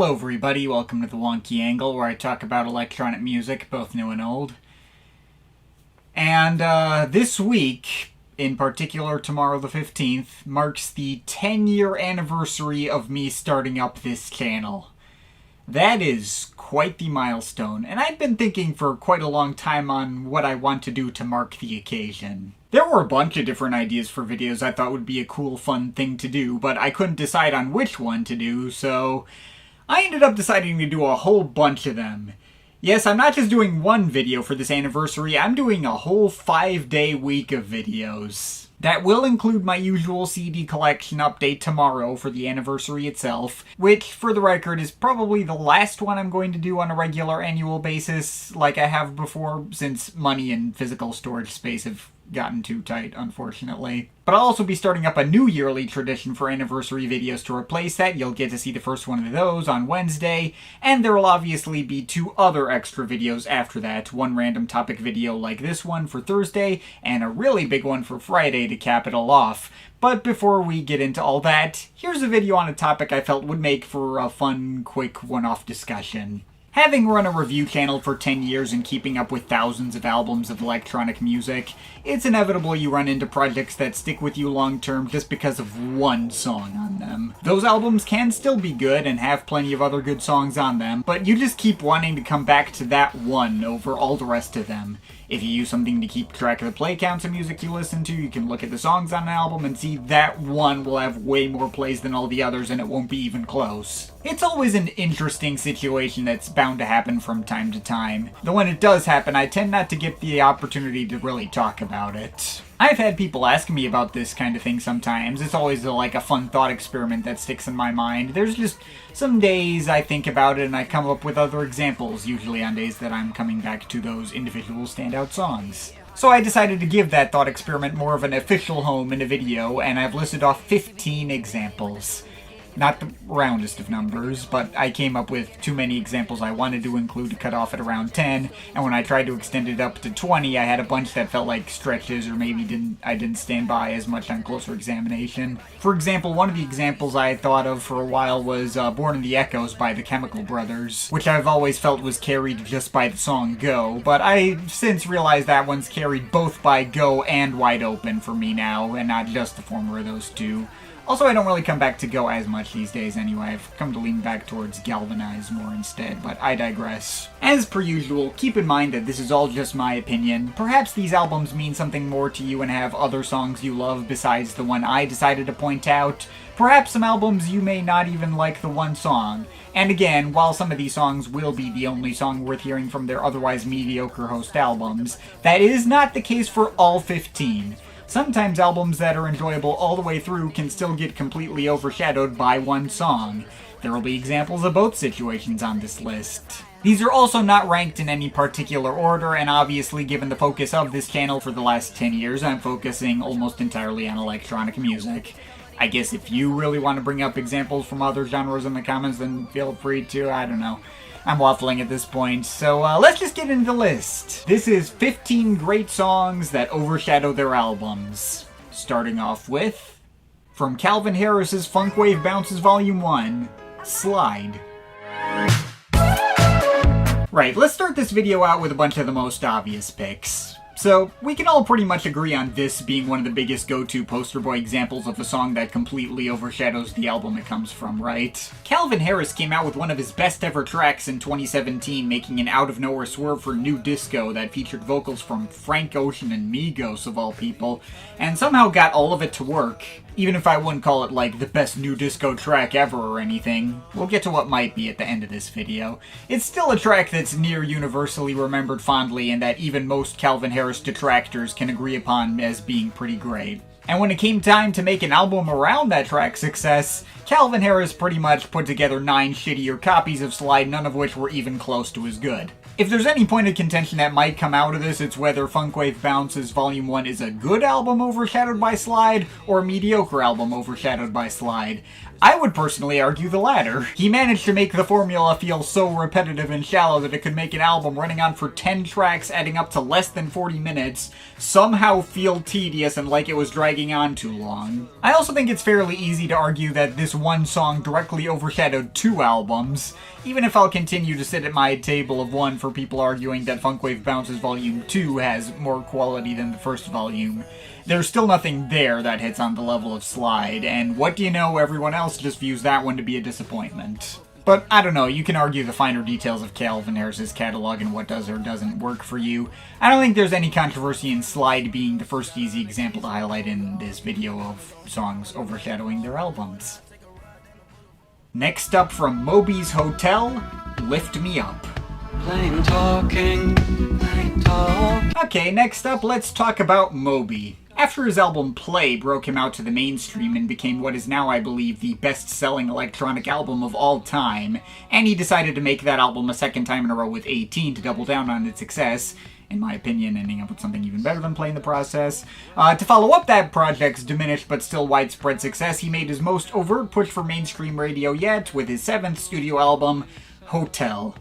Hello everybody, welcome to the Wonky Angle, where I talk about electronic music, both new and old. And this week, in particular tomorrow the 15th, marks the 10-year anniversary of me starting up this channel. That is quite the milestone, and I've been thinking for quite a long time on what I want to do to mark the occasion. There were a bunch of different ideas for videos I thought would be a cool, fun thing to do, but I couldn't decide on which one to do, so I ended up deciding to do a whole bunch of them. Yes, I'm not just doing one video for this anniversary, I'm doing a whole 5-day week of videos. That will include my usual CD collection update tomorrow for the anniversary itself, which, for the record, is probably the last one I'm going to do on a regular annual basis like I have before, since money and physical storage space have gotten too tight, unfortunately. But I'll also be starting up a new yearly tradition for anniversary videos to replace that. You'll get to see the first one of those on Wednesday, and there will obviously be 2 other extra videos after that. One random topic video like this one for Thursday, and a really big one for Friday to cap it all off. But before we get into all that, here's a video on a topic I felt would make for a fun, quick, one-off discussion. Having run a review channel for 10 years and keeping up with thousands of albums of electronic music, it's inevitable you run into projects that stick with you long term just because of one song on them. Those albums can still be good and have plenty of other good songs on them, but you just keep wanting to come back to that one over all the rest of them. If you use something to keep track of the play counts of music you listen to, you can look at the songs on an album and see that one will have way more plays than all the others and it won't be even close. It's always an interesting situation that's bound to happen from time to time. Though when it does happen, I tend not to get the opportunity to really talk about it. I've had people ask me about this kind of thing sometimes. It's always like a fun thought experiment that sticks in my mind. There's just some days I think about it and I come up with other examples, usually on days that I'm coming back to those individual standout songs. So I decided to give that thought experiment more of an official home in a video, and I've listed off 15 examples. Not the roundest of numbers, but I came up with too many examples I wanted to include to cut off at around 10, and when I tried to extend it up to 20, I had a bunch that felt like stretches or maybe I didn't stand by as much on closer examination. For example, one of the examples I had thought of for a while was Born in the Echoes by the Chemical Brothers, which I've always felt was carried just by the song Go, but I've since realized that one's carried both by Go and Wide Open for me now, and not just the former of those two. Also, I don't really come back to Go as much these days anyway. I've come to lean back towards Galvanize more instead, but I digress. As per usual, keep in mind that this is all just my opinion. Perhaps these albums mean something more to you and have other songs you love besides the one I decided to point out. Perhaps some albums you may not even like the one song. And again, while some of these songs will be the only song worth hearing from their otherwise mediocre host albums, that is not the case for all 15. Sometimes albums that are enjoyable all the way through can still get completely overshadowed by one song. There will be examples of both situations on this list. These are also not ranked in any particular order, and obviously given the focus of this channel for the last 10 years, I'm focusing almost entirely on electronic music. I guess if you really want to bring up examples from other genres in the comments, then feel free to, I don't know. I'm waffling at this point, so let's just get into the list. This is 15 great songs that overshadow their albums. Starting off with, from Calvin Harris's Funk Wave Bounces Volume 1, Slide. Right, let's start this video out with a bunch of the most obvious picks. So, we can all pretty much agree on this being one of the biggest go-to poster boy examples of a song that completely overshadows the album it comes from, right? Calvin Harris came out with one of his best ever tracks in 2017, making an out-of-nowhere swerve for new disco that featured vocals from Frank Ocean and Migos, of all people, and somehow got all of it to work. Even if I wouldn't call it, like, the best new disco track ever or anything. We'll get to what might be at the end of this video. It's still a track that's near universally remembered fondly and that even most Calvin Harris detractors can agree upon as being pretty great. And when it came time to make an album around that track's success, Calvin Harris pretty much put together 9 shittier copies of Slide, none of which were even close to as good. If there's any point of contention that might come out of this, it's whether Funk Wave Bounces Volume 1 is a good album overshadowed by Slide, or a mediocre album overshadowed by Slide. I would personally argue the latter. He managed to make the formula feel so repetitive and shallow that it could make an album running on for 10 tracks adding up to less than 40 minutes somehow feel tedious and like it was dragging on too long. I also think it's fairly easy to argue that this one song directly overshadowed 2 albums, even if I'll continue to sit at my table of 1 for people arguing that Funkwave Bounces Volume 2 has more quality than the first volume. There's still nothing there that hits on the level of Slide, and what do you know, everyone else just views that one to be a disappointment. But I don't know, you can argue the finer details of Calvin Harris's catalog and what does or doesn't work for you. I don't think there's any controversy in Slide being the first easy example to highlight in this video of songs overshadowing their albums. Next up from Moby's Hotel, Lift Me Up. Plain talking, plain talk. Okay, next up, let's talk about Moby. After his album Play broke him out to the mainstream and became what is now, I believe, the best-selling electronic album of all time, and he decided to make that album a second time in a row with 18 to double down on its success, in my opinion, ending up with something even better than Play in the process. To follow up that project's diminished but still widespread success, he made his most overt push for mainstream radio yet with his 7th studio album, Hotel.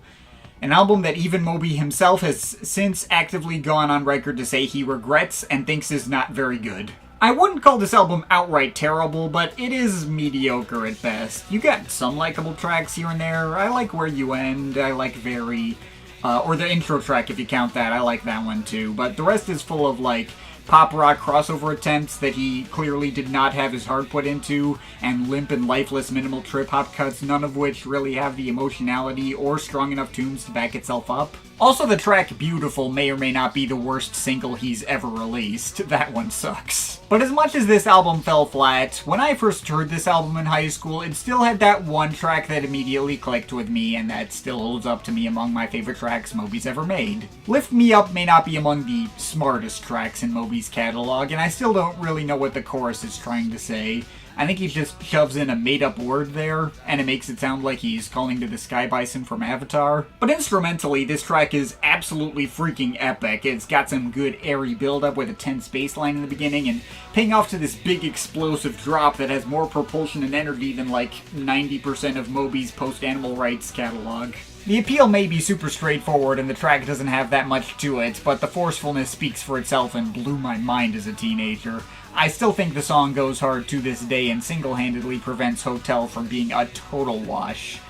An album that even Moby himself has since actively gone on record to say he regrets and thinks is not very good. I wouldn't call this album outright terrible, but it is mediocre at best. You got some likable tracks here and there. I like Where You End, I like Very, or the intro track if you count that, I like that one too. But the rest is full of like pop rock crossover attempts that he clearly did not have his heart put into, and limp and lifeless minimal trip-hop cuts, none of which really have the emotionality or strong enough tunes to back itself up. Also, the track Beautiful may or may not be the worst single he's ever released. That one sucks. But as much as this album fell flat, when I first heard this album in high school, it still had that one track that immediately clicked with me, and that still holds up to me among my favorite tracks Moby's ever made. Lift Me Up may not be among the smartest tracks in Moby's catalog, and I still don't really know what the chorus is trying to say. I think he just shoves in a made-up word there, and it makes it sound like he's calling to the Sky Bison from Avatar. But instrumentally, this track is absolutely freaking epic. It's got some good airy build-up with a tense bass line in the beginning, and paying off to this big explosive drop that has more propulsion and energy than like 90% of Moby's post-Animal Rights catalog. The appeal may be super straightforward and the track doesn't have that much to it, but the forcefulness speaks for itself and blew my mind as a teenager. I still think the song goes hard to this day and single-handedly prevents Hotel from being a total wash.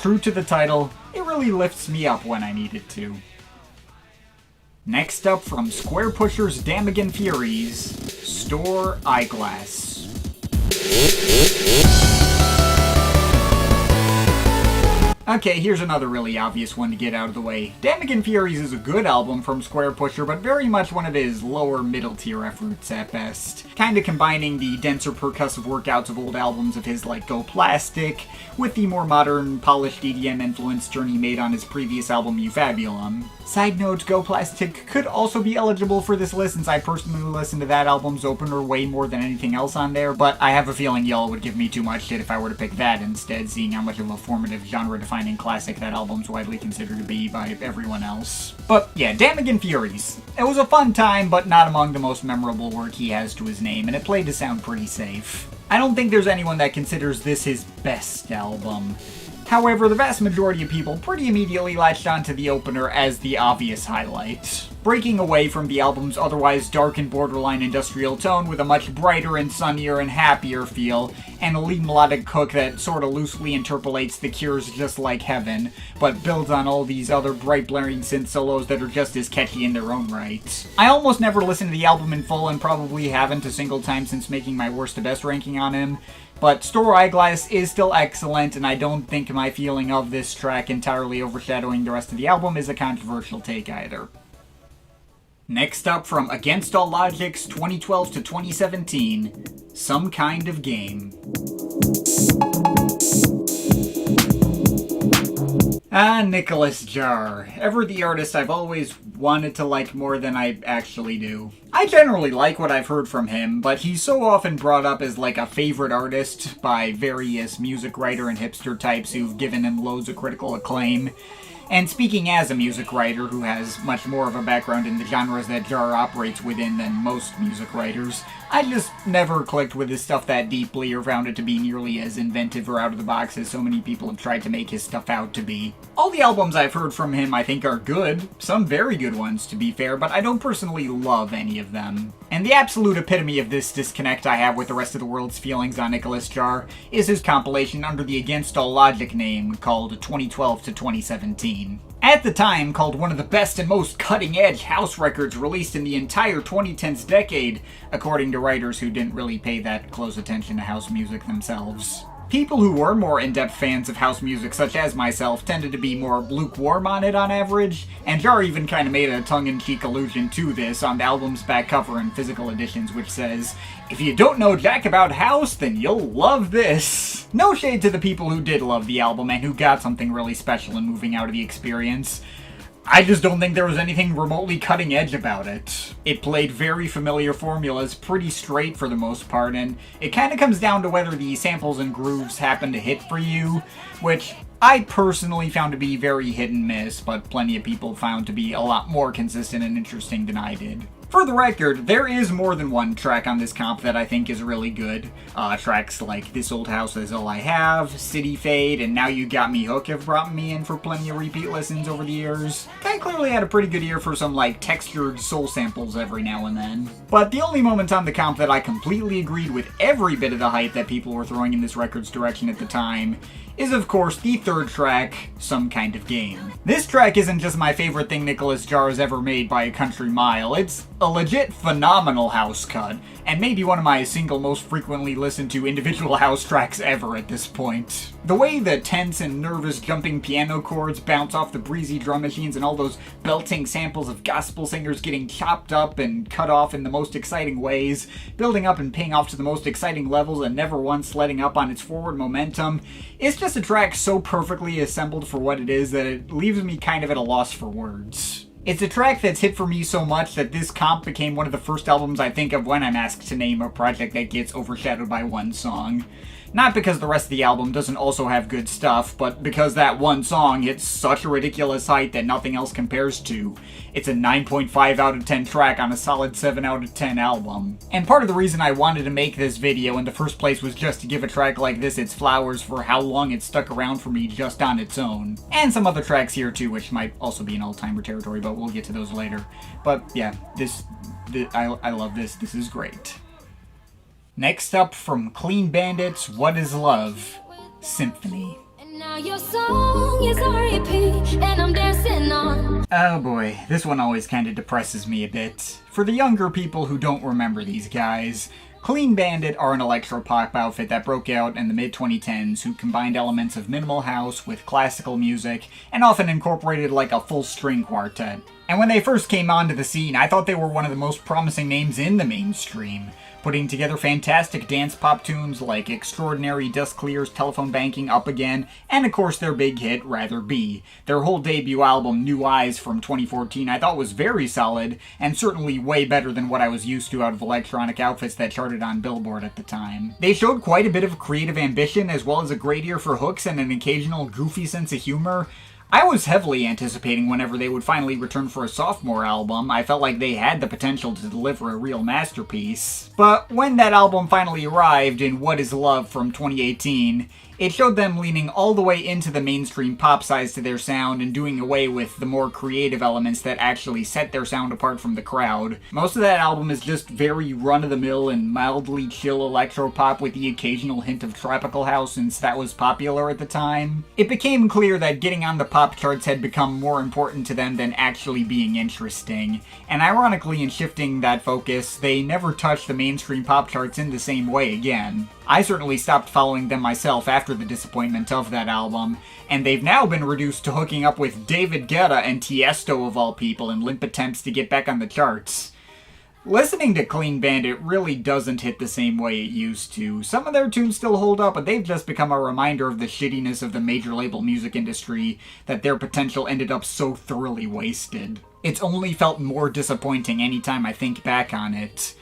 True to the title, it really lifts me up when I need it to. Next up from Square Pusher's Damagan Furies, Store Eyeglass. Okay, here's another really obvious one to get out of the way. Damagan Furies is a good album from Square Pusher, but very much one of his lower middle tier efforts at best. Kinda combining the denser percussive workouts of old albums of his like Go Plastic, with the more modern, polished EDM influenced turn he made on his previous album Eufabulum. Side note, Go Plastic could also be eligible for this list since I personally listened to that album's opener way more than anything else on there, but I have a feeling y'all would give me too much shit if I were to pick that instead, seeing how much of a formative genre-defining classic that album's widely considered to be by everyone else. But yeah, Damagan Furies. It was a fun time, but not among the most memorable work he has to his name, and it played to sound pretty safe. I don't think there's anyone that considers this his best album. However, the vast majority of people pretty immediately latched onto the opener as the obvious highlight, breaking away from the album's otherwise dark and borderline industrial tone with a much brighter and sunnier and happier feel, and a lead melodic hook that sorta loosely interpolates The Cure's Just Like Heaven, but builds on all these other bright blaring synth solos that are just as catchy in their own right. I almost never listened to the album in full and probably haven't a single time since making my worst to best ranking on him, but Store Eyeglass is still excellent, and I don't think my feeling of this track entirely overshadowing the rest of the album is a controversial take either. Next up from Against All Logic's 2012 to 2017, Some Kind of Game. Nicholas Jar. Ever the artist I've always wanted to like more than I actually do. I generally like what I've heard from him, but he's so often brought up as like a favorite artist by various music writer and hipster types who've given him loads of critical acclaim. And speaking as a music writer who has much more of a background in the genres that Jar operates within than most music writers, I just never clicked with his stuff that deeply or found it to be nearly as inventive or out of the box as so many people have tried to make his stuff out to be. All the albums I've heard from him I think are good, some very good ones to be fair, but I don't personally love any of them. And the absolute epitome of this disconnect I have with the rest of the world's feelings on Nicholas Jar is his compilation under the Against All Logic name called 2012 to 2017. At the time, called one of the best and most cutting-edge house records released in the entire 2010s decade, according to writers who didn't really pay that close attention to house music themselves. People who were more in-depth fans of house music, such as myself, tended to be more lukewarm on it on average, and Jar even kind of made a tongue-in-cheek allusion to this on the album's back cover and physical editions, which says, "If you don't know jack about house, then you'll love this." No shade to the people who did love the album and who got something really special in moving out of the experience. I just don't think there was anything remotely cutting edge about it. It played very familiar formulas, pretty straight for the most part, and it kind of comes down to whether the samples and grooves happen to hit for you, which I personally found to be very hit and miss, but plenty of people found to be a lot more consistent and interesting than I did. For the record, there is more than one track on this comp that I think is really good. Tracks like This Old House Is All I Have, City Fade, and Now You Got Me Hooked have brought me in for plenty of repeat listens over the years. I clearly had a pretty good ear for some textured soul samples every now and then. But the only moment on the comp that I completely agreed with every bit of the hype that people were throwing in this record's direction at the time is of course the third track, Some Kind of Game. This track isn't just my favorite thing Nicholas Jar has ever made by a country mile, it's a legit phenomenal house cut, and maybe one of my single most frequently listened to individual house tracks ever at this point. The way the tense and nervous jumping piano chords bounce off the breezy drum machines and all those belting samples of gospel singers getting chopped up and cut off in the most exciting ways, building up and paying off to the most exciting levels and never once letting up on its forward momentum, it's just a track so perfectly assembled for what it is that it leaves me kind of at a loss for words. It's a track that's hit for me so much that this comp became one of the first albums I think of when I'm asked to name a project that gets overshadowed by one song. Not because the rest of the album doesn't also have good stuff, but because that one song hits such a ridiculous height that nothing else compares to. It's a 9.5 out of 10 track on a solid 7 out of 10 album. And part of the reason I wanted to make this video in the first place was just to give a track like this its flowers for how long it stuck around for me just on its own. And some other tracks here too, which might also be in all-timer territory, but we'll get to those later. But yeah, I love this. This is great. Next up, from Clean Bandit's What Is Love? Symphony. And now your song is on repeat, and I'm dancing on. Oh boy, this one always kinda depresses me a bit. For the younger people who don't remember these guys, Clean Bandit are an electro-pop outfit that broke out in the mid-2010s who combined elements of minimal house with classical music and often incorporated a full-string quartet. And when they first came onto the scene, I thought they were one of the most promising names in the mainstream, putting together fantastic dance pop tunes like Extraordinary, Dust Clears, Telephone Banking, Up Again, and of course their big hit, Rather Be. Their whole debut album, New Eyes from 2014, I thought was very solid, and certainly way better than what I was used to out of electronic outfits that charted on Billboard at the time. They showed quite a bit of creative ambition, as well as a great ear for hooks and an occasional goofy sense of humor. I was heavily anticipating whenever they would finally return for a sophomore album. I felt like they had the potential to deliver a real masterpiece. But when that album finally arrived in What Is Love from 2018, it showed them leaning all the way into the mainstream pop sides to their sound and doing away with the more creative elements that actually set their sound apart from the crowd. Most of that album is just very run-of-the-mill and mildly chill electro-pop with the occasional hint of tropical house since that was popular at the time. It became clear that getting on the pop charts had become more important to them than actually being interesting. And ironically, in shifting that focus, they never touched the mainstream pop charts in the same way again. I certainly stopped following them myself after the disappointment of that album, and they've now been reduced to hooking up with David Guetta and Tiesto of all people in limp attempts to get back on the charts. Listening to Clean Bandit really doesn't hit the same way it used to. Some of their tunes still hold up, but they've just become a reminder of the shittiness of the major label music industry that their potential ended up so thoroughly wasted. It's only felt more disappointing anytime I think back on it.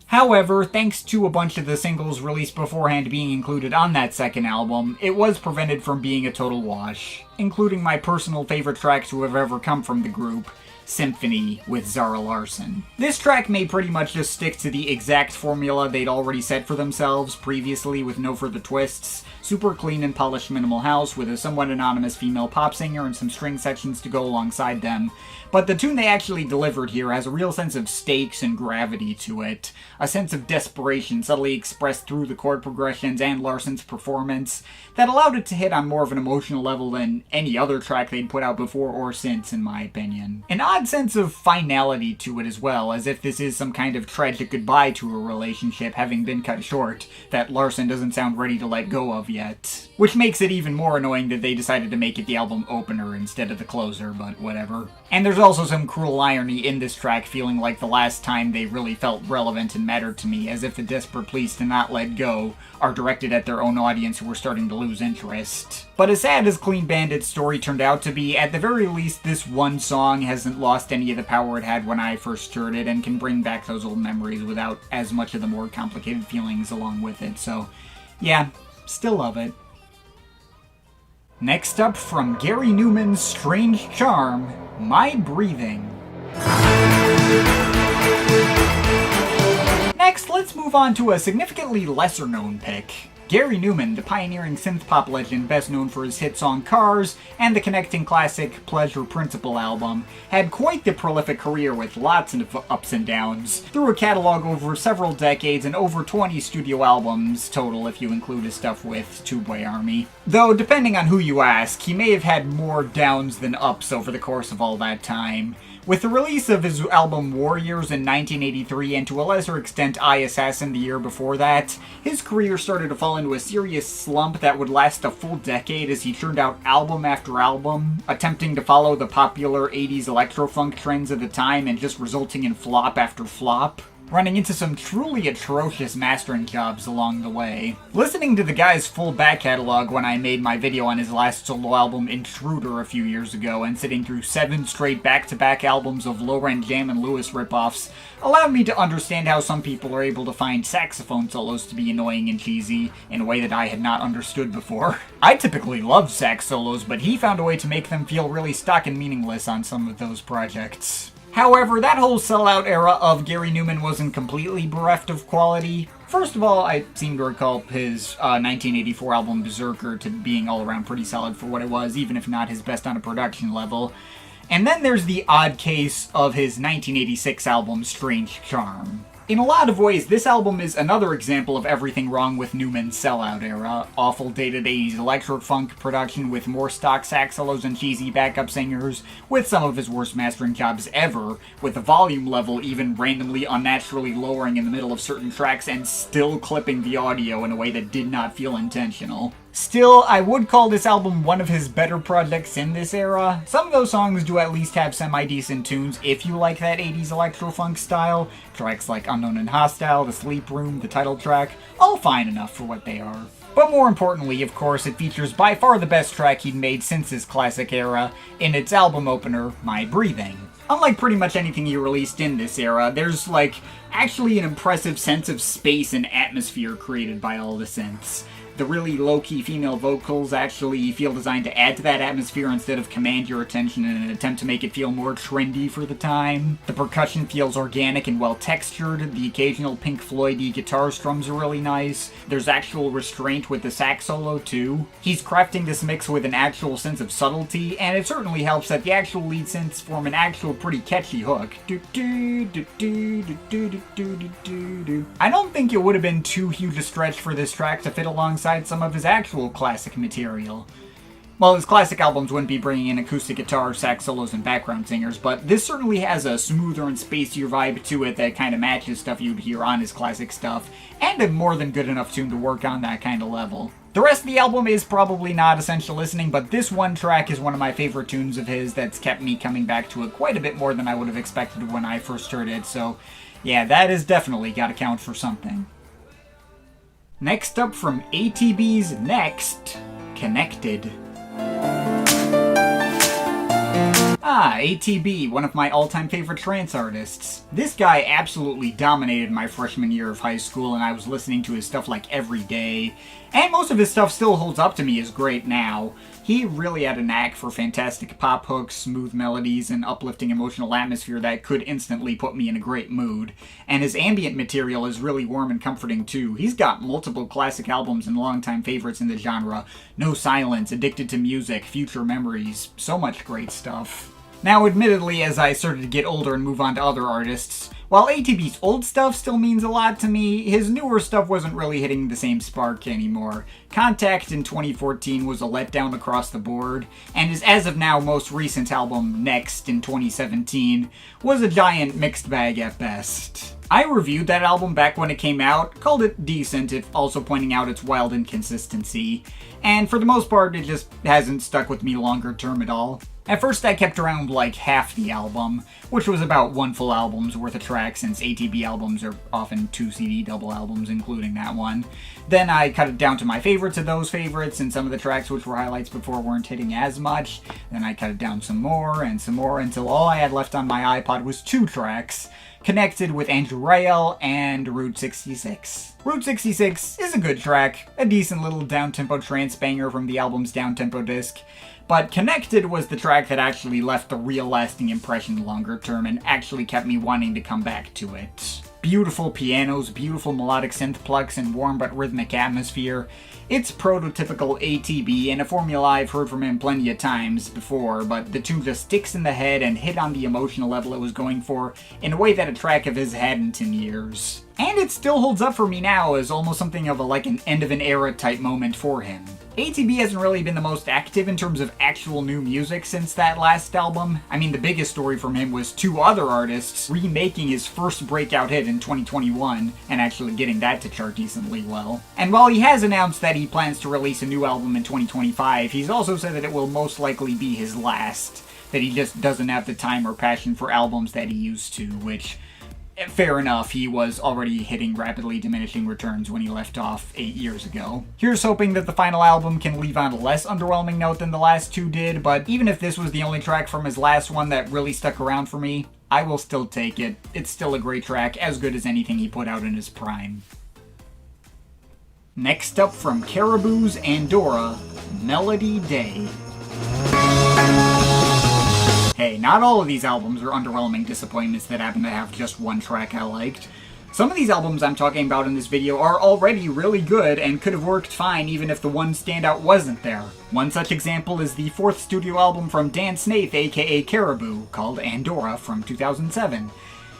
However, thanks to a bunch of the singles released beforehand being included on that second album, it was prevented from being a total wash, including my personal favorite track to have ever come from the group, Symphony with Zara Larsson. This track may pretty much just stick to the exact formula they'd already set for themselves previously with no further twists. Super clean and polished minimal house with a somewhat anonymous female pop singer and some string sections to go alongside them. But the tune they actually delivered here has a real sense of stakes and gravity to it. A sense of desperation subtly expressed through the chord progressions and Larsson's performance that allowed it to hit on more of an emotional level than any other track they'd put out before or since, in my opinion. An odd sense of finality to it as well, as if this is some kind of tragic goodbye to a relationship having been cut short that Larsson doesn't sound ready to let go of yet. Which makes it even more annoying that they decided to make it the album opener instead of the closer, but whatever. And there's also some cruel irony in this track, feeling like the last time they really felt relevant and mattered to me, as if the desperate pleas to not let go are directed at their own audience who were starting to lose interest. But as sad as Clean Bandit's story turned out to be, at the very least this one song hasn't lost any of the power it had when I first heard it, and can bring back those old memories without as much of the more complicated feelings along with it, so yeah, still love it. Next up, from Gary Numan's Strange Charm, My Breathing. Next, let's move on to a significantly lesser-known pick. Gary Numan, the pioneering synth-pop legend best known for his hit song Cars and the connecting classic Pleasure Principle album, had quite the prolific career with lots of ups and downs, through a catalog over several decades and over 20 studio albums total if you include his stuff with Tubeway Army. Though, depending on who you ask, he may have had more downs than ups over the course of all that time. With the release of his album Warriors in 1983 and to a lesser extent I Assassin the year before that, his career started to fall into a serious slump that would last a full decade as he churned out album after album, attempting to follow the popular 80s electro-funk trends of the time and just resulting in flop after flop, running into some truly atrocious mastering jobs along the way. Listening to the guy's full back catalog when I made my video on his last solo album Intruder a few years ago, and sitting through 7 straight back-to-back albums of Low-Rent Jam and Lewis ripoffs, allowed me to understand how some people are able to find saxophone solos to be annoying and cheesy in a way that I had not understood before. I typically love sax solos, but he found a way to make them feel really stock and meaningless on some of those projects. However, that whole sellout era of Gary Numan wasn't completely bereft of quality. First of all, I seem to recall his 1984 album Berserker to being all around pretty solid for what it was, even if not his best on a production level. And then there's the odd case of his 1986 album Strange Charm. In a lot of ways, this album is another example of everything wrong with Newman's sellout era. Awful dated 80s electro-funk production with more stock sax solos and cheesy backup singers, with some of his worst mastering jobs ever, with the volume level even randomly unnaturally lowering in the middle of certain tracks and still clipping the audio in a way that did not feel intentional. Still, I would call this album one of his better projects in this era. Some of those songs do at least have semi-decent tunes if you like that 80s electro-funk style. Tracks like Unknown and Hostile, The Sleep Room, the title track, all fine enough for what they are. But more importantly, of course, it features by far the best track he'd made since his classic era, in its album opener, My Breathing. Unlike pretty much anything he released in this era, there's, actually an impressive sense of space and atmosphere created by all the synths. The really low-key female vocals actually feel designed to add to that atmosphere instead of command your attention in an attempt to make it feel more trendy for the time. The percussion feels organic and well-textured. The occasional Pink Floyd-y guitar strums are really nice. There's actual restraint with the sax solo, too. He's crafting this mix with an actual sense of subtlety, and it certainly helps that the actual lead synths form an actual pretty catchy hook. I don't think it would have been too huge a stretch for this track to fit alongside some of his actual classic material. Well, his classic albums wouldn't be bringing in acoustic guitar, sax solos, and background singers, but this certainly has a smoother and spacier vibe to it that kind of matches stuff you'd hear on his classic stuff, and a more than good enough tune to work on that kind of level. The rest of the album is probably not essential listening, but this one track is one of my favorite tunes of his that's kept me coming back to it quite a bit more than I would have expected when I first heard it, so yeah, that has definitely got to count for something. Next up from ATB's Next, Connected. ATB, one of my all-time favorite trance artists. This guy absolutely dominated my freshman year of high school, and I was listening to his stuff every day. And most of his stuff still holds up to me as great now. He He really had a knack for fantastic pop hooks, smooth melodies, and uplifting emotional atmosphere that could instantly put me in a great mood. And his ambient material is really warm and comforting too. He's got multiple classic albums and longtime favorites in the genre. No Silence, Addicted to Music, Future Memories, so much great stuff. Now, admittedly, as I started to get older and move on to other artists, while ATB's old stuff still means a lot to me, his newer stuff wasn't really hitting the same spark anymore. Contact in 2014 was a letdown across the board, and his as of now most recent album, Next, in 2017, was a giant mixed bag at best. I reviewed that album back when it came out, called it decent, if also pointing out its wild inconsistency, and for the most part it just hasn't stuck with me longer term at all. At first I kept around like half the album, which was about one full album's worth of tracks since ATB albums are often 2 CD double albums including that one. Then I cut it down to my favorites of those favorites, and some of the tracks which were highlights before weren't hitting as much. Then I cut it down some more until all I had left on my iPod was 2 tracks, Connected with Andrew Rayel and Route 66. Route 66 is a good track, a decent little down-tempo trance banger from the album's down-tempo disc, but Connected was the track that actually left a real lasting impression longer term and actually kept me wanting to come back to it. Beautiful pianos, beautiful melodic synth plucks, and warm but rhythmic atmosphere. It's prototypical ATB and a formula I've heard from him plenty of times before, but the tune just sticks in the head and hit on the emotional level it was going for in a way that a track of his hadn't in years. And it still holds up for me now as almost something of an end of an era type moment for him. ATB hasn't really been the most active in terms of actual new music since that last album. I mean, the biggest story from him was 2 other artists remaking his first breakout hit in 2021 and actually getting that to chart decently well. And while he has announced that he plans to release a new album in 2025, he's also said that it will most likely be his last, that he just doesn't have the time or passion for albums that he used to, which, fair enough, he was already hitting rapidly diminishing returns when he left off 8 years ago. Here's hoping that the final album can leave on a less underwhelming note than the last 2 did, but even if this was the only track from his last one that really stuck around for me, I will still take it. It's still a great track, as good as anything he put out in his prime. Next up from Caribou's Andorra, Melody Day. Hey, not all of these albums are underwhelming disappointments that happen to have just one track I liked. Some of these albums I'm talking about in this video are already really good and could have worked fine even if the one standout wasn't there. One such example is the 4th studio album from Dan Snaith, aka Caribou, called Andorra from 2007.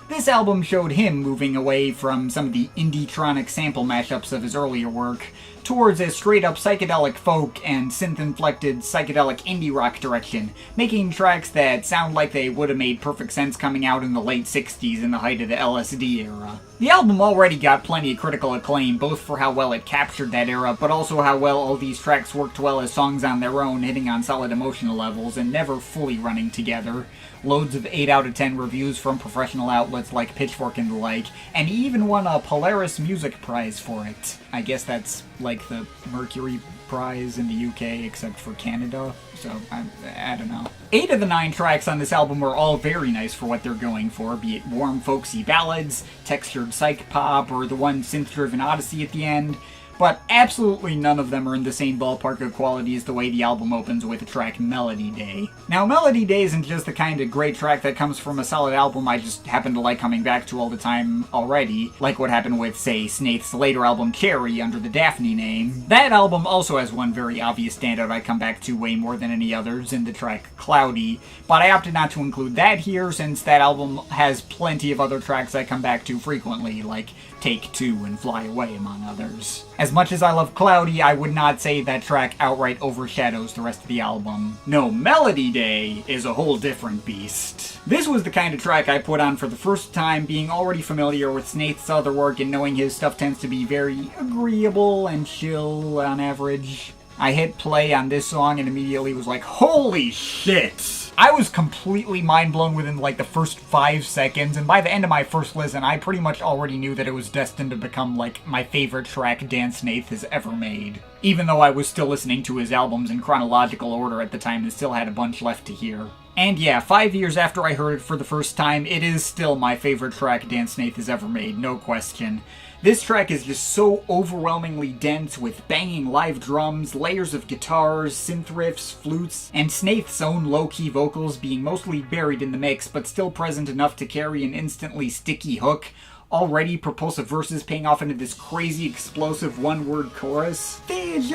This album showed him moving away from some of the indie-tronic sample mashups of his earlier work towards a straight-up psychedelic folk and synth-inflected psychedelic indie rock direction, making tracks that sound like they would have made perfect sense coming out in the late 60s in the height of the LSD era. The album already got plenty of critical acclaim, both for how well it captured that era, but also how well all these tracks worked well as songs on their own, hitting on solid emotional levels and never fully running together. Loads of 8 out of 10 reviews from professional outlets like Pitchfork and the like, and he even won a Polaris Music Prize for it. I guess that's like the Mercury Prize in the UK, except for Canada, so I don't know. 8 of the 9 tracks on this album are all very nice for what they're going for, be it warm folksy ballads, textured psych pop, or the one synth-driven odyssey at the end, but absolutely none of them are in the same ballpark of quality as the way the album opens with the track Melody Day. Now, Melody Day isn't just the kind of great track that comes from a solid album I just happen to like coming back to all the time already, like what happened with, say, Snaith's later album Cherry under the Daphne name. That album also has one very obvious standout I come back to way more than any others in the track Cloudy, but I opted not to include that here since that album has plenty of other tracks I come back to frequently, like Take Two and Fly Away, among others. As much as I love Cloudy, I would not say that track outright overshadows the rest of the album. No, Melody Day is a whole different beast. This was the kind of track I put on for the first time, being already familiar with Snaith's other work and knowing his stuff tends to be very agreeable and chill on average. I hit play on this song and immediately was like, holy shit! I was completely mind-blown within like the first 5 seconds, and by the end of my first listen, I pretty much already knew that it was destined to become like my favorite track Dan Snaith has ever made. Even though I was still listening to his albums in chronological order at the time and still had a bunch left to hear. And yeah, 5 years after I heard it for the first time, it is still my favorite track Dan Snaith has ever made, no question. This track is just so overwhelmingly dense with banging live drums, layers of guitars, synth riffs, flutes, and Snaith's own low-key vocals being mostly buried in the mix but still present enough to carry an instantly sticky hook. Already propulsive verses paying off into this crazy explosive one-word chorus. Vision!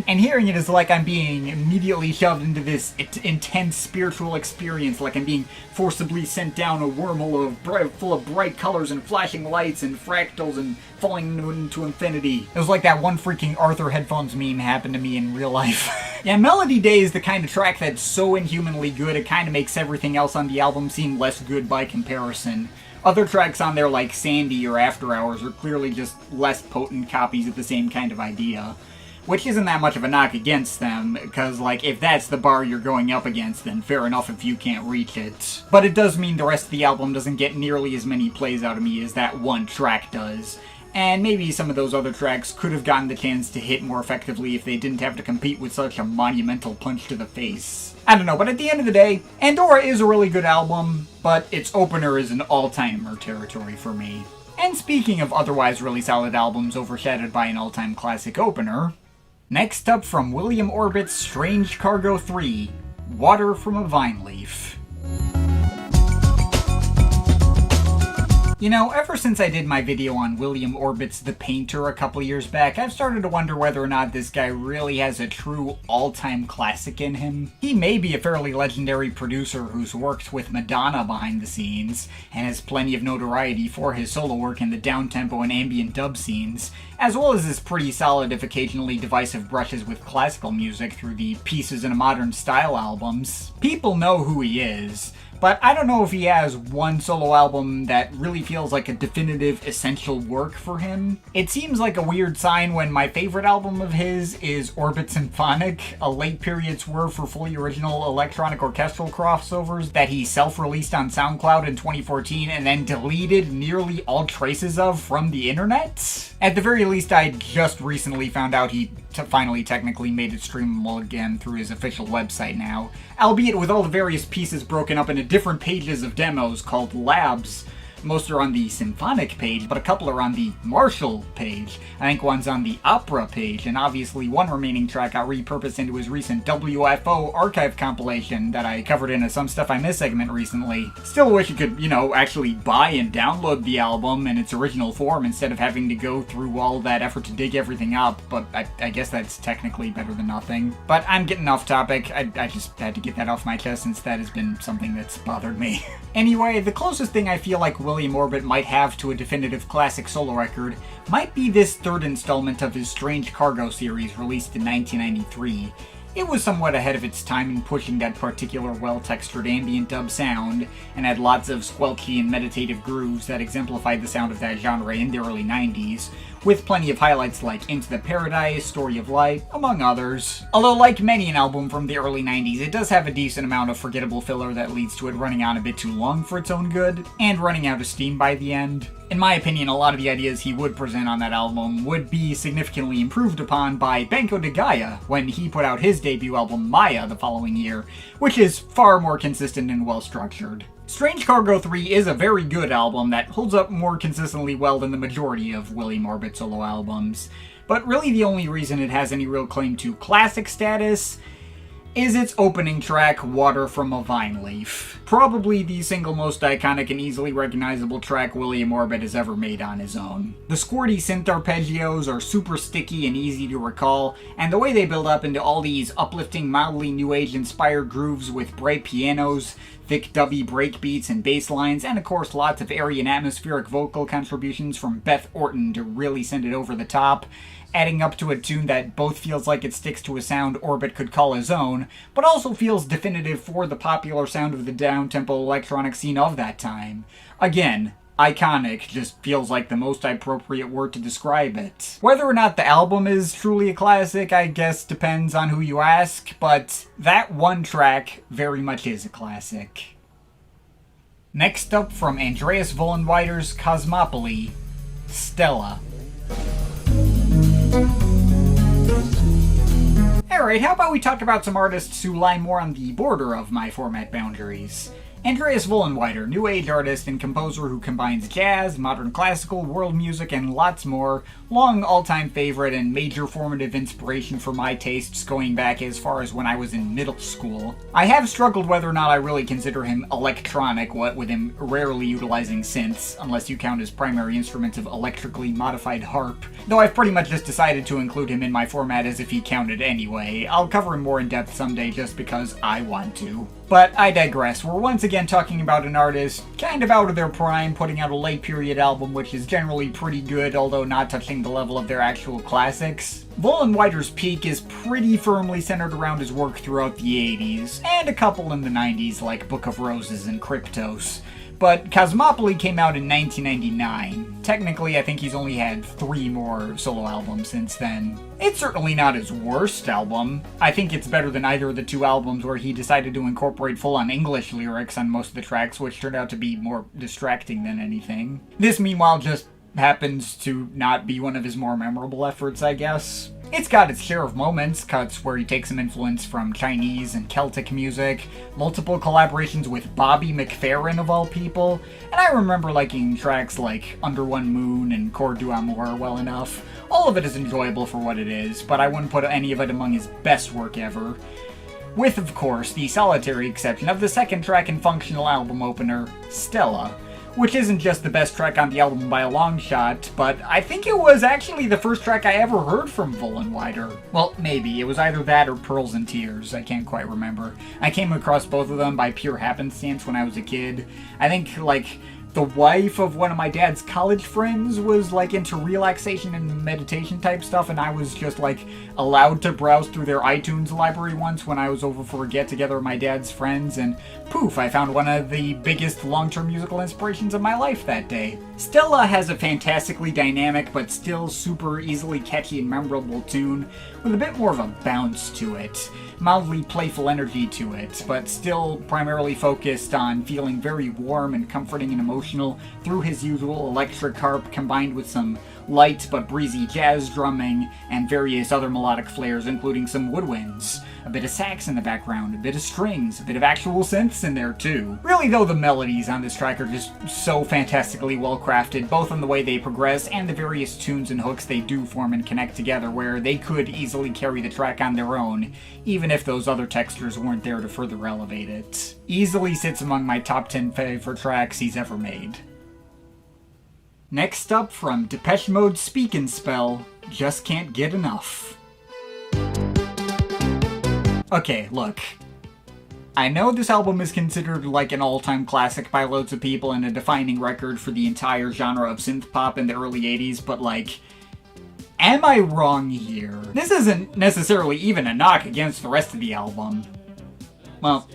And hearing it is like I'm being immediately shoved into this intense spiritual experience, like I'm being forcibly sent down a wormhole full of bright colors and flashing lights and fractals and falling into infinity. It was like that one freaking Arthur headphones meme happened to me in real life. Yeah, Melody Day is the kind of track that's so inhumanly good it kind of makes everything else on the album seem less good by comparison. Other tracks on there like Sandy or After Hours are clearly just less potent copies of the same kind of idea. Which isn't that much of a knock against them, because like if that's the bar you're going up against, then fair enough if you can't reach it. But it does mean the rest of the album doesn't get nearly as many plays out of me as that one track does. And maybe some of those other tracks could have gotten the chance to hit more effectively if they didn't have to compete with such a monumental punch to the face. I don't know, but at the end of the day, Andorra is a really good album, but its opener is an all-timer territory for me. And speaking of otherwise really solid albums overshadowed by an all-time classic opener, next up from William Orbit's Strange Cargo 3, Water from a Vine Leaf. You know, ever since I did my video on William Orbit's The Painter a couple years back, I've started to wonder whether or not this guy really has a true all-time classic in him. He may be a fairly legendary producer who's worked with Madonna behind the scenes, and has plenty of notoriety for his solo work in the downtempo and ambient dub scenes, as well as his pretty solid if occasionally divisive brushes with classical music through the Pieces in a Modern Style albums. People know who he is, but I don't know if he has one solo album that really feels like a definitive, essential work for him. It seems like a weird sign when my favorite album of his is Orbit Symphonic, a late period swerve for fully original electronic orchestral crossovers that he self-released on SoundCloud in 2014 and then deleted nearly all traces of from the internet. At the very least, I just recently found out he finally technically made it streamable again through his official website now, albeit with all the various pieces broken up into different pages of demos called labs. Most are on the symphonic page, but a couple are on the Marshall page. I think one's on the opera page, and obviously one remaining track got repurposed into his recent WFO archive compilation that I covered in a Some Stuff I Miss segment recently. Still wish you could, actually buy and download the album in its original form instead of having to go through all that effort to dig everything up, but I guess that's technically better than nothing. But I'm getting off topic. I just had to get that off my chest since that has been something that's bothered me. Anyway, the closest thing I feel like William Orbit might have to a definitive classic solo record might be this third installment of his Strange Cargo series released in 1993. It was somewhat ahead of its time in pushing that particular well-textured ambient dub sound, and had lots of squelchy and meditative grooves that exemplified the sound of that genre in the early 90s, with plenty of highlights like Into the Paradise, Story of Light, among others. Although like many an album from the early 90s, it does have a decent amount of forgettable filler that leads to it running on a bit too long for its own good, and running out of steam by the end. In my opinion, a lot of the ideas he would present on that album would be significantly improved upon by Banco de Gaia when he put out his debut album Maya the following year, which is far more consistent and well-structured. Strange Cargo 3 is a very good album that holds up more consistently well than the majority of William Orbit solo albums, but really the only reason it has any real claim to classic status is its opening track, Water from a Vine Leaf. Probably the single most iconic and easily recognizable track William Orbit has ever made on his own. The squirty synth arpeggios are super sticky and easy to recall, and the way they build up into all these uplifting, mildly new age inspired grooves with bright pianos, thick dubby breakbeats and bass lines, and of course lots of airy and atmospheric vocal contributions from Beth Orton to really send it over the top, adding up to a tune that both feels like it sticks to a sound Orbit could call his own, but also feels definitive for the popular sound of the down-tempo electronic scene of that time. Again, iconic just feels like the most appropriate word to describe it. Whether or not the album is truly a classic, I guess depends on who you ask, but that one track very much is a classic. Next up from Andreas Vollenweider's Cosmopoly, Stella. Alright, how about we talk about some artists who lie more on the border of my format boundaries? Andreas Vollenweider, new age artist and composer who combines jazz, modern classical, world music, and lots more. Long all-time favorite and major formative inspiration for my tastes going back as far as when I was in middle school. I have struggled whether or not I really consider him electronic, what with him rarely utilizing synths, unless you count his primary instruments of electrically modified harp, though I've pretty much just decided to include him in my format as if he counted anyway. I'll cover him more in depth someday just because I want to. But I digress. We're once again talking about an artist kind of out of their prime, putting out a late period album which is generally pretty good, although not touching the level of their actual classics. Vollenweider's peak is pretty firmly centered around his work throughout the 80s, and a couple in the 90s like Book of Roses and Kryptos. But Cosmopoly came out in 1999. Technically, I think he's only had 3 more solo albums since then. It's certainly not his worst album. I think it's better than either of the 2 albums where he decided to incorporate full-on English lyrics on most of the tracks, which turned out to be more distracting than anything. This, meanwhile, just happens to not be one of his more memorable efforts, I guess. It's got its share of moments, cuts where he takes some influence from Chinese and Celtic music, multiple collaborations with Bobby McFerrin of all people, and I remember liking tracks like Under One Moon and Chord d'Amour well enough. All of it is enjoyable for what it is, but I wouldn't put any of it among his best work ever. With, of course, the solitary exception of the second track and functional album opener, Stella, which isn't just the best track on the album by a long shot, but I think it was actually the first track I ever heard from Vollenweider. Well, maybe. It was either that or Pearls and Tears. I can't quite remember. I came across both of them by pure happenstance when I was a kid. I think, the wife of one of my dad's college friends was, into relaxation and meditation type stuff, and I was just, allowed to browse through their iTunes library once when I was over for a get-together with my dad's friends, and poof, I found one of the biggest long-term musical inspirations of my life that day. Stella has a fantastically dynamic but still super easily catchy and memorable tune, with a bit more of a bounce to it, mildly playful energy to it, but still primarily focused on feeling very warm and comforting and emotional through his usual electric harp combined with some light but breezy jazz drumming and various other melodic flares, including some woodwinds, a bit of sax in the background, a bit of strings, a bit of actual synths in there too. Really though, the melodies on this track are just so fantastically well crafted, both in the way they progress and the various tunes and hooks they do form and connect together, where they could easily carry the track on their own, even if those other textures weren't there to further elevate it. Easily sits among my top 10 favorite tracks he's ever made. Next up, from Depeche Mode's Speak and Spell, Just Can't Get Enough. Okay, look. I know this album is considered an all-time classic by loads of people and a defining record for the entire genre of synth pop in the early 80s, but am I wrong here? This isn't necessarily even a knock against the rest of the album. Well,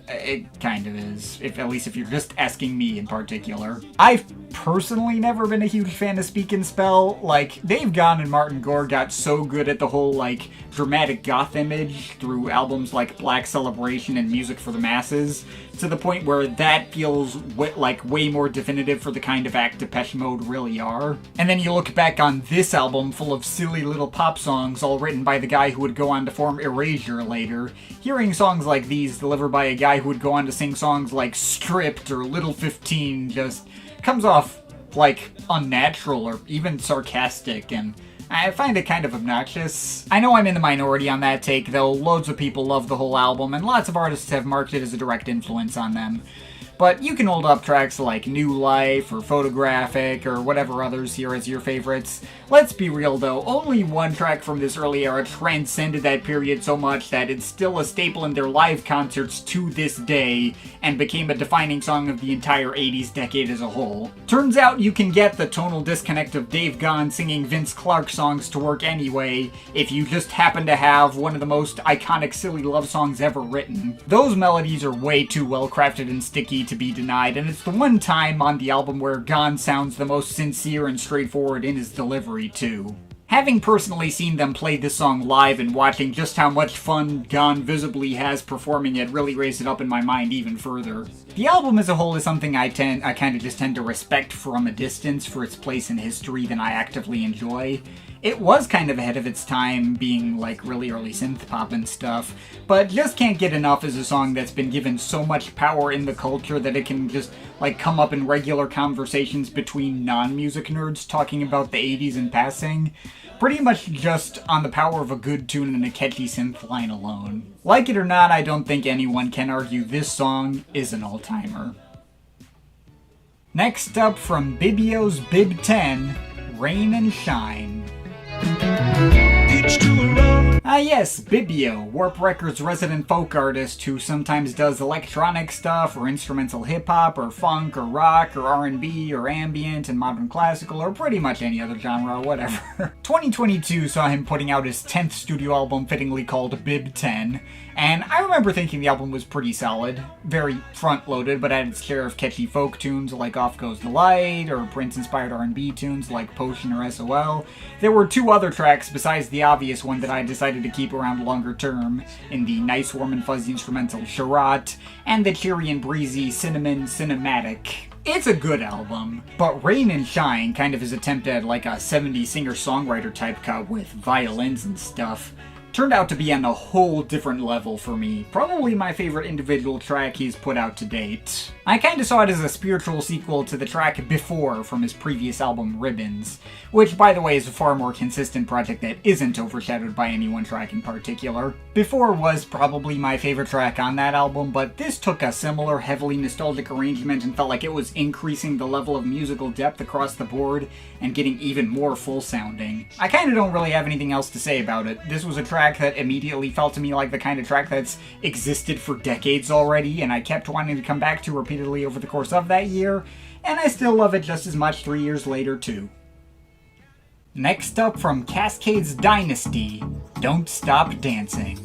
it kind of is, at least if you're just asking me in particular. I've personally never been a huge fan of Speak and Spell. Dave Gahan and Martin Gore got so good at the whole, dramatic goth image through albums like Black Celebration and Music for the Masses, to the point where that feels way more definitive for the kind of act Depeche Mode really are. And then you look back on this album full of silly little pop songs all written by the guy who would go on to form Erasure later. Hearing songs like these delivered by a guy who would go on to sing songs like Stripped or Little 15 just comes off unnatural or even sarcastic, and I find it kind of obnoxious. I know I'm in the minority on that take, though loads of people love the whole album, and lots of artists have marked it as a direct influence on them. But you can hold up tracks like New Life or Photographic or whatever others here as your favorites. Let's be real though, only one track from this early era transcended that period so much that it's still a staple in their live concerts to this day and became a defining song of the entire 80s decade as a whole. Turns out you can get the tonal disconnect of Dave Gahan singing Vince Clarke songs to work anyway if you just happen to have one of the most iconic silly love songs ever written. Those melodies are way too well crafted and sticky to be denied, and it's the one time on the album where Gahan sounds the most sincere and straightforward in his delivery too. Having personally seen them play this song live and watching just how much fun Gahan visibly has performing it really raised it up in my mind even further. The album as a whole is something I kind of just tend to respect from a distance for its place in history than I actively enjoy. It was kind of ahead of its time, being like really early synth pop and stuff, but Just Can't Get Enough is a song that's been given so much power in the culture that it can just like come up in regular conversations between non-music nerds talking about the 80s in passing. Pretty much just on the power of a good tune and a catchy synth line alone. Like it or not, I don't think anyone can argue this song is an all-timer. Next up from Bibio's Bib 10, Rain and Shine. Yes, Bibio, Warp Records' resident folk artist who sometimes does electronic stuff, or instrumental hip-hop, or funk, or rock, or R&B, or ambient, and modern classical, or pretty much any other genre, whatever. 2022 saw him putting out his 10th studio album, fittingly called Bib 10, and I remember thinking the album was pretty solid, very front-loaded, but had its share of catchy folk tunes like Off Goes the Light, or Prince-inspired R&B tunes like Potion or SOL. There were 2 other tracks besides the obvious one that I decided to keep around longer term, in the nice warm and fuzzy instrumental Charat, and the cheery and breezy Cinnamon Cinematic. It's a good album, but Rain and Shine, kind of his attempt at like a 70s singer-songwriter type cut with violins and stuff, turned out to be on a whole different level for me. Probably my favorite individual track he's put out to date. I kinda saw it as a spiritual sequel to the track Before from his previous album Ribbons, which by the way is a far more consistent project that isn't overshadowed by any one track in particular. Before was probably my favorite track on that album, but this took a similar heavily nostalgic arrangement and felt like it was increasing the level of musical depth across the board and getting even more full sounding. I kinda don't really have anything else to say about it. This was a track that immediately felt to me like the kind of track that's existed for decades already, and I kept wanting to come back to repeatedly over the course of that year, and I still love it just as much 3 years later too. Next up from Cascade's Dynasty, Don't Stop Dancing.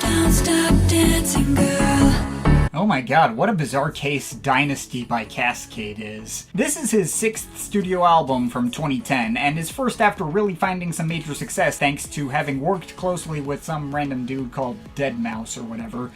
Don't stop dancing, girl. Oh my god, what a bizarre case Dynasty by Cascade is. This is his 6th studio album from 2010, and his first after really finding some major success thanks to having worked closely with some random dude called Deadmau5 or whatever,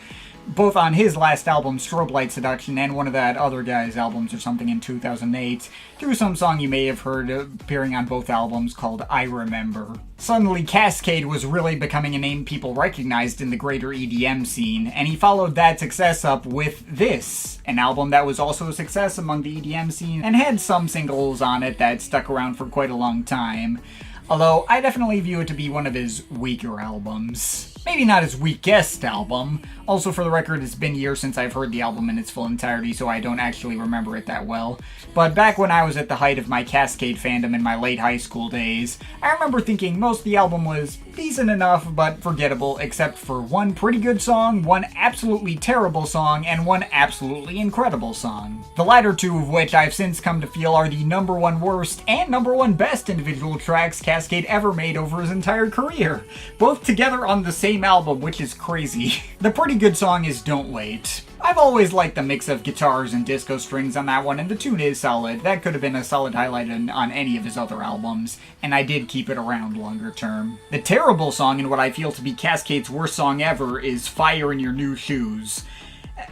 both on his last album, Strobe Light Seduction, and one of that other guy's albums or something in 2008, through some song you may have heard appearing on both albums called I Remember. Suddenly, Cascade was really becoming a name people recognized in the greater EDM scene, and he followed that success up with this, an album that was also a success among the EDM scene, and had some singles on it that stuck around for quite a long time. Although, I definitely view it to be one of his weaker albums. Maybe not his weakest album. Also, for the record, it's been years since I've heard the album in its full entirety, so I don't actually remember it that well. But back when I was at the height of my Cascade fandom in my late high school days, I remember thinking most of the album was decent enough, but forgettable, except for one pretty good song, one absolutely terrible song, and one absolutely incredible song. The latter 2 of which I've since come to feel are the #1 worst and #1 best individual tracks Cascade ever made over his entire career, both together on the same album, which is crazy. The pretty good song is Don't Wait. I've always liked the mix of guitars and disco strings on that one, and the tune is solid. That could have been a solid highlight on any of his other albums, and I did keep it around longer term. The terrible song, and what I feel to be Cascade's worst song ever, is Fire in Your New Shoes.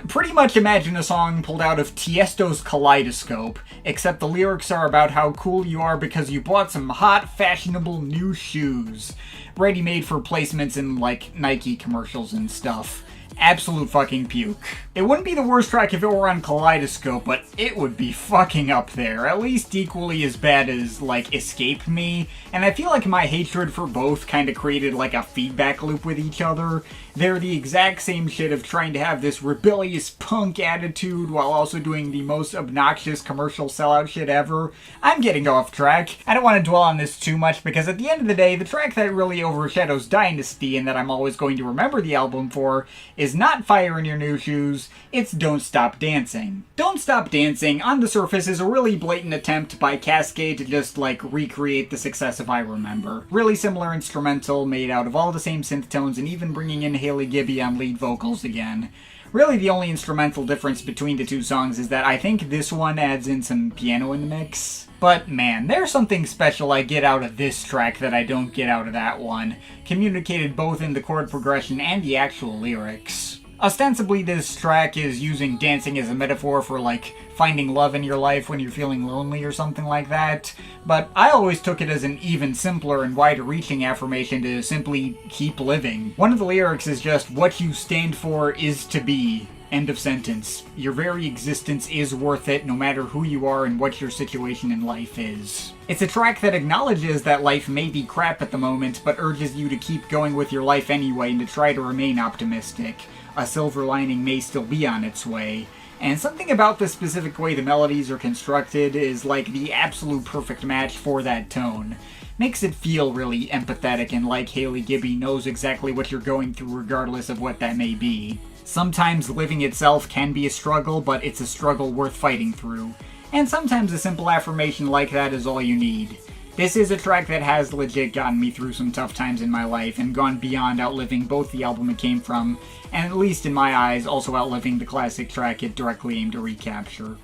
Pretty much imagine a song pulled out of Tiesto's Kaleidoscope, except the lyrics are about how cool you are because you bought some hot, fashionable new shoes, ready-made for placements in, like, Nike commercials and stuff. Absolute fucking puke. It wouldn't be the worst track if it were on Kaleidoscope, but it would be fucking up there. At least equally as bad as, like, Escape Me. And I feel like my hatred for both kind of created, like, a feedback loop with each other. They're the exact same shit of trying to have this rebellious punk attitude while also doing the most obnoxious commercial sellout shit ever. I'm getting off track. I don't want to dwell on this too much because at the end of the day, the track that really overshadows Dynasty and that I'm always going to remember the album for is not Fire in Your New Shoes, it's Don't Stop Dancing. Don't Stop Dancing, on the surface, is a really blatant attempt by Cascade to just, like, recreate the success of I Remember. Really similar instrumental, made out of all the same synth tones, and even bringing in Haley Gibby on lead vocals again. Really, the only instrumental difference between the 2 songs is that I think this one adds in some piano in the mix. But man, there's something special I get out of this track that I don't get out of that one, communicated both in the chord progression and the actual lyrics. Ostensibly, this track is using dancing as a metaphor for, like, finding love in your life when you're feeling lonely or something like that, but I always took it as an even simpler and wider-reaching affirmation to simply keep living. One of the lyrics is just, "What you stand for is to be." End of sentence. Your very existence is worth it, no matter who you are and what your situation in life is. It's a track that acknowledges that life may be crap at the moment, but urges you to keep going with your life anyway and to try to remain optimistic. A silver lining may still be on its way. And something about the specific way the melodies are constructed is like the absolute perfect match for that tone. Makes it feel really empathetic and like Hailey Gibby knows exactly what you're going through regardless of what that may be. Sometimes living itself can be a struggle, but it's a struggle worth fighting through. And sometimes a simple affirmation like that is all you need. This is a track that has legit gotten me through some tough times in my life and gone beyond outliving both the album it came from, and at least in my eyes, also outliving the classic track it directly aimed to recapture.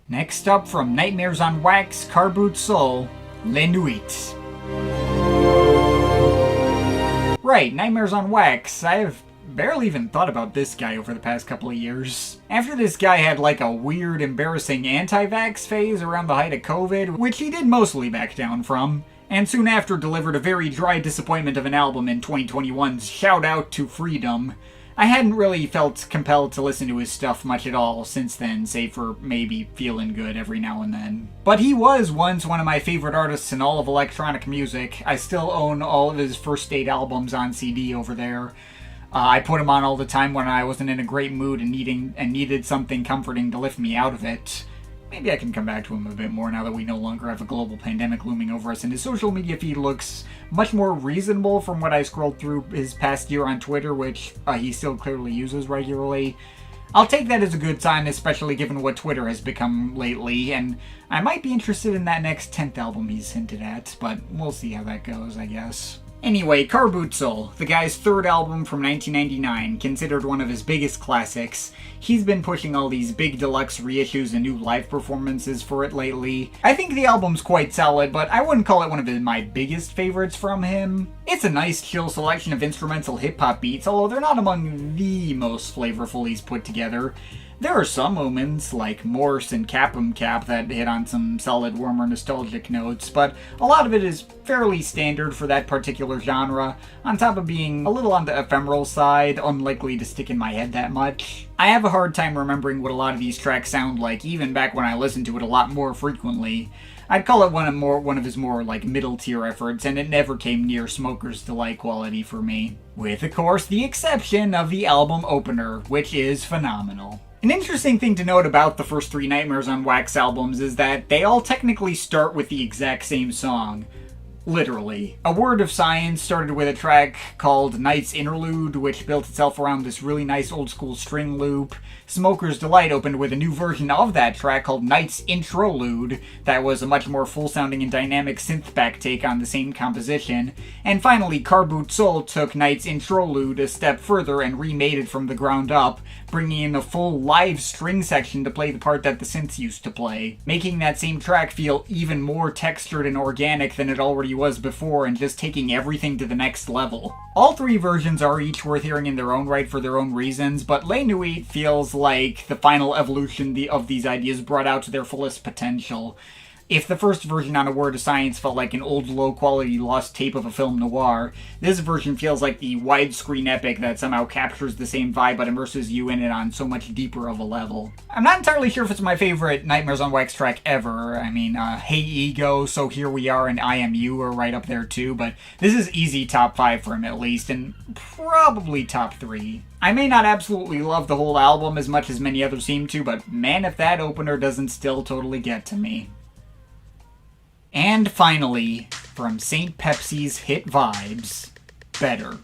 Next up, from Nightmares on Wax, Car Boot Soul, Les Nuits. Right, Nightmares on Wax. I've barely even thought about this guy over the past couple of years. After this guy had like a weird, embarrassing anti-vax phase around the height of COVID, which he did mostly back down from, and soon after delivered a very dry disappointment of an album in 2021's Shout Out to Freedom, I hadn't really felt compelled to listen to his stuff much at all since then, save for maybe Feelin' Good every now and then. But he was once one of my favorite artists in all of electronic music. I still own all of his first 8 albums on CD over there. I put him on all the time when I wasn't in a great mood and needed something comforting to lift me out of it. Maybe I can come back to him a bit more now that we no longer have a global pandemic looming over us, and his social media feed looks much more reasonable from what I scrolled through his past year on Twitter, which he still clearly uses regularly. I'll take that as a good sign, especially given what Twitter has become lately, and I might be interested in that next 10th album he's hinted at, but we'll see how that goes, I guess. Anyway, Car Boot Soul, the guy's 3rd album from 1999, considered one of his biggest classics. He's been pushing all these big deluxe reissues and new live performances for it lately. I think the album's quite solid, but I wouldn't call it one of my biggest favorites from him. It's a nice, chill selection of instrumental hip-hop beats, although they're not among the most flavorful he's put together. There are some moments, like Morse and Cap'em Cap, that hit on some solid, warmer, nostalgic notes, but a lot of it is fairly standard for that particular genre, on top of being a little on the ephemeral side, unlikely to stick in my head that much. I have a hard time remembering what a lot of these tracks sound like, even back when I listened to it a lot more frequently. I'd call it one of his more, like, middle-tier efforts, and it never came near Smoker's Delight quality for me. With, of course, the exception of the album opener, which is phenomenal. An interesting thing to note about the first 3 Nightmares on Wax albums is that they all technically start with the exact same song. Literally. A Word of Science started with a track called Night's Interlude, which built itself around this really nice old-school string loop. Smoker's Delight opened with a new version of that track called Night's Introlude, that was a much more full-sounding and dynamic synth-back take on the same composition. And finally, Car Boot Soul took Night's Introlude a step further and remade it from the ground up, bringing in a full live string section to play the part that the synths used to play, making that same track feel even more textured and organic than it already was before, and just taking everything to the next level. All 3 versions are each worth hearing in their own right for their own reasons, but Les Nuits feels like the final evolution of these ideas brought out to their fullest potential. If the first version on A Word of Science felt like an old, low-quality lost tape of a film noir, this version feels like the widescreen epic that somehow captures the same vibe but immerses you in it on so much deeper of a level. I'm not entirely sure if it's my favorite Nightmares on Wax track ever. I mean, Hey Ego, So Here We Are, and I Am You are right up there too, but this is easy top 5 for him at least, and probably top 3. I may not absolutely love the whole album as much as many others seem to, but man, if that opener doesn't still totally get to me. And finally, from St. Pepsi's hit Vibes, Better.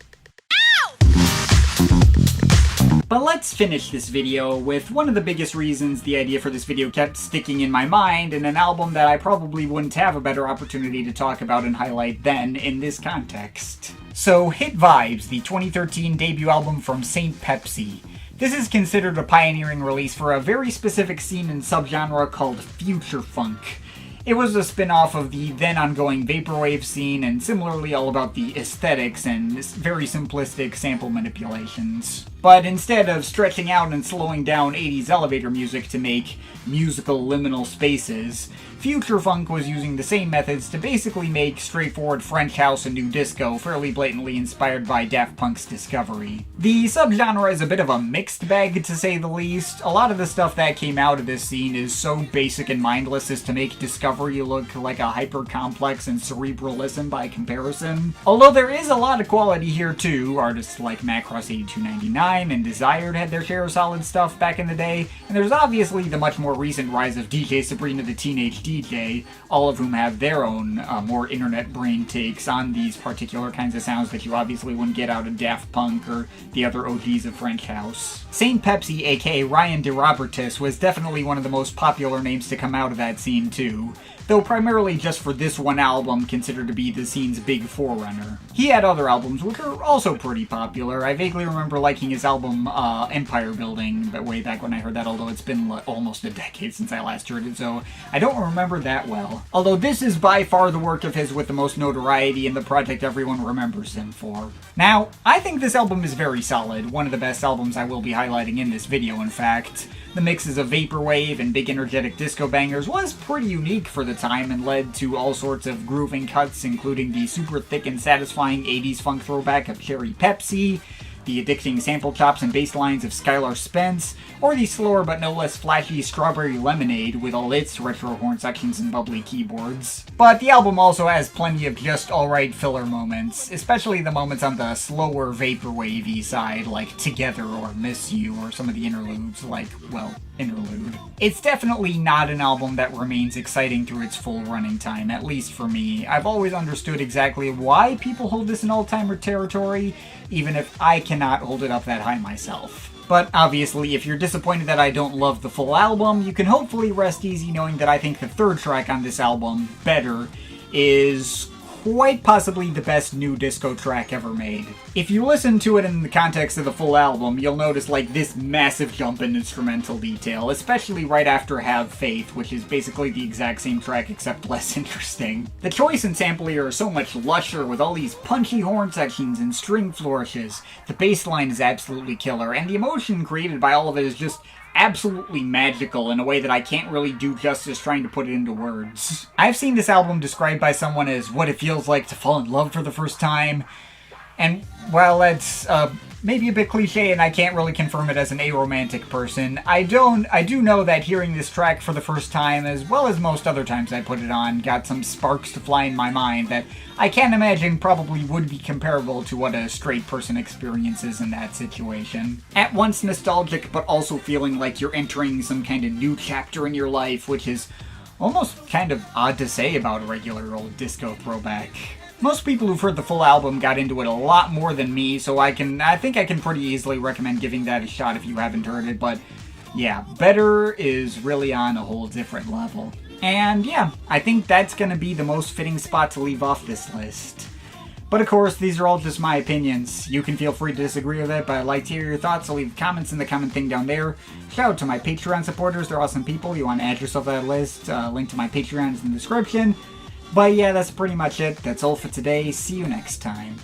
But let's finish this video with one of the biggest reasons the idea for this video kept sticking in my mind, and an album that I probably wouldn't have a better opportunity to talk about and highlight than in this context. So, Hit Vibes, the 2013 debut album from St. Pepsi. This is considered a pioneering release for a very specific scene and subgenre called future funk. It was a spin-off of the then-ongoing vaporwave scene, and similarly all about the aesthetics and very simplistic sample manipulations. But instead of stretching out and slowing down 80s elevator music to make musical liminal spaces, future funk was using the same methods to basically make straightforward French house and new disco, fairly blatantly inspired by Daft Punk's Discovery. The subgenre is a bit of a mixed bag, to say the least. A lot of the stuff that came out of this scene is so basic and mindless as to make Discovery look like a hyper-complex and cerebralism by comparison. Although there is a lot of quality here too. Artists like Macross 8299 and Desired had their share of solid stuff back in the day, and there's obviously the much more recent rise of DJ Sabrina the Teenage DJ, all of whom have their own more internet brain takes on these particular kinds of sounds that you obviously wouldn't get out of Daft Punk or the other OGs of French house. Saint Pepsi, aka Ryan DeRobertis, was definitely one of the most popular names to come out of that scene too, though primarily just for this one album considered to be the scene's big forerunner. He had other albums which are also pretty popular. I vaguely remember liking his album Empire Building, but way back when I heard that, although it's been almost a decade since I last heard it, so I don't remember that well. Although this is by far the work of his with the most notoriety and the project everyone remembers him for. Now, I think this album is very solid, one of the best albums I will be highlighting in this video, in fact. The mixes of vaporwave and big energetic disco bangers was pretty unique for the time and led to all sorts of grooving cuts, including the super thick and satisfying 80s funk throwback of Cherry Pepsi, the addicting sample chops and bass lines of Skylar Spence, or the slower but no less flashy Strawberry Lemonade with all its retro horn sections and bubbly keyboards. But the album also has plenty of just alright filler moments, especially the moments on the slower vaporwavey side like Together or Miss You, or some of the interludes like, well, Interlude. It's definitely not an album that remains exciting through its full running time, at least for me. I've always understood exactly why people hold this in all-timer territory, even if I cannot hold it up that high myself. But obviously, if you're disappointed that I don't love the full album, you can hopefully rest easy knowing that I think the third track on this album, Better, is quite possibly the best new disco track ever made. If you listen to it in the context of the full album, you'll notice like this massive jump in instrumental detail, especially right after Have Faith, which is basically the exact same track except less interesting. The choice and sample here are so much lusher with all these punchy horn sections and string flourishes. The bass line is absolutely killer, and the emotion created by all of it is just absolutely magical in a way that I can't really do justice trying to put it into words. I've seen this album described by someone as what it feels like to fall in love for the first time, and while that's maybe a bit cliche and I can't really confirm it as an aromantic person, I do know that hearing this track for the first time, as well as most other times I put it on, got some sparks to fly in my mind that I can't imagine probably would be comparable to what a straight person experiences in that situation. At once nostalgic, but also feeling like you're entering some kind of new chapter in your life, which is almost kind of odd to say about a regular old disco throwback. Most people who've heard the full album got into it a lot more than me, so I think I can pretty easily recommend giving that a shot if you haven't heard it, but yeah, Better is really on a whole different level. And yeah, I think that's gonna be the most fitting spot to leave off this list. But of course, these are all just my opinions. You can feel free to disagree with it, but I'd like to hear your thoughts, so leave comments in the comment thing down there. Shout out to my Patreon supporters, they're awesome people. You want to add yourself to that list, link to my Patreon is in the description. But yeah, that's pretty much it. That's all for today. See you next time.